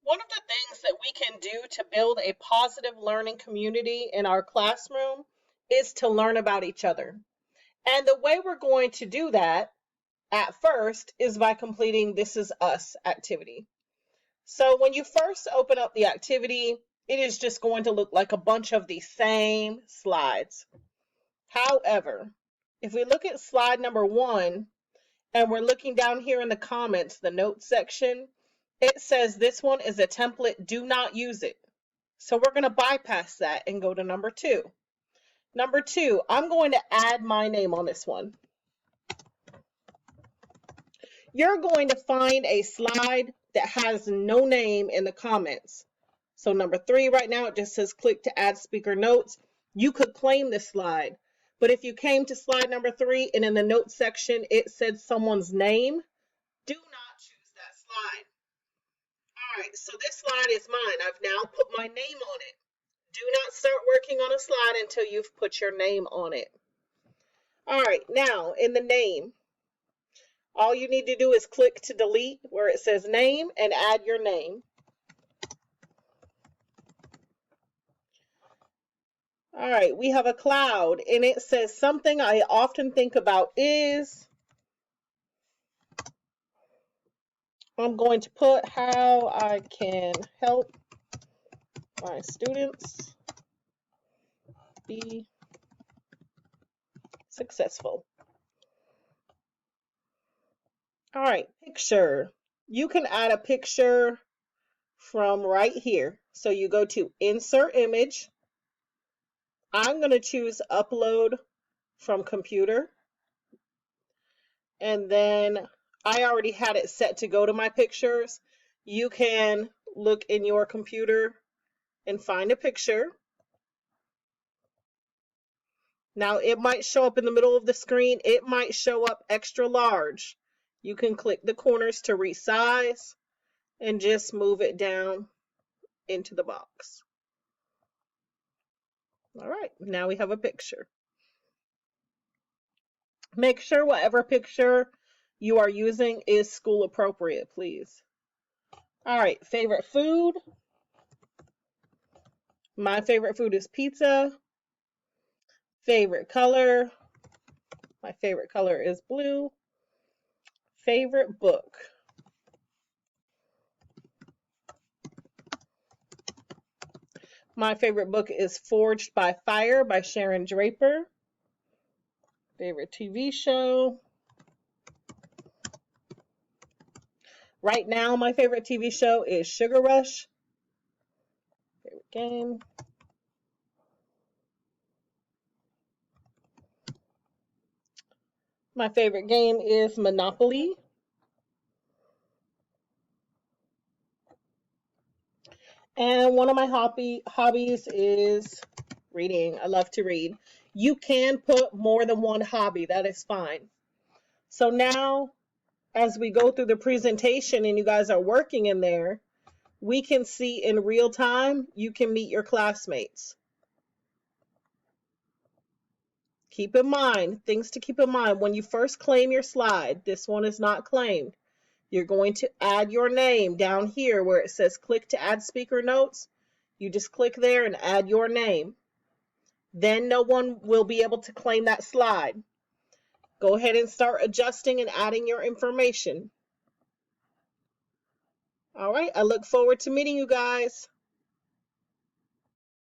One of the things that we can do to build a positive learning community in our classroom is to learn about each other. And the way we're going to do that at first is by completing This Is Us activity. So when you first open up the activity, it is just going to look like a bunch of the same slides. However, if we look at slide number 1, and we're looking down here in the comments, the notes section, it says this one is a template, do not use it. So we're going to bypass that and go to number 2. Number 2, I'm going to add my name on this one. You're going to find a slide that has no name in the comments. So number 3 right now, it just says click to add speaker notes. You could claim this slide. But if you came to slide number 3 and in the notes section it said someone's name, do not choose that slide. All right, so this slide is mine. I've now put my name on it. Do not start working on a slide until you've put your name on it. All right, now in the name, all you need to do is click to delete where it says name and add your name. All right, we have a cloud and it says something I often think about is, I'm going to put how I can help my students be successful. All right, picture. You can add a picture from right here. So you go to insert image. I'm going to choose upload from computer. And then I already had it set to go to my pictures. You can look in your computer and find a picture. Now it might show up in the middle of the screen. It might show up extra large. You can click the corners to resize and just move it down into the box. All right, now we have a picture. Make sure whatever picture you are using is school appropriate, please. All right, favorite food. My favorite food is pizza. Favorite color. My favorite color is blue. Favorite book. My favorite book is Forged by Fire by Sharon Draper. Favorite TV show. Right now, my favorite TV show is Sugar Rush. Favorite game. My favorite game is Monopoly. And one of my hobbies is reading. I love to read. You can put more than one hobby. That is fine. So now, as we go through the presentation and you guys are working in there, we can see in real time, you can meet your classmates. Keep in mind, things to keep in mind, when you first claim your slide, this one is not claimed. You're going to add your name down here where it says click to add speaker notes. You just click there and add your name. Then no one will be able to claim that slide. Go ahead and start adjusting and adding your information. All right, I look forward to meeting you guys.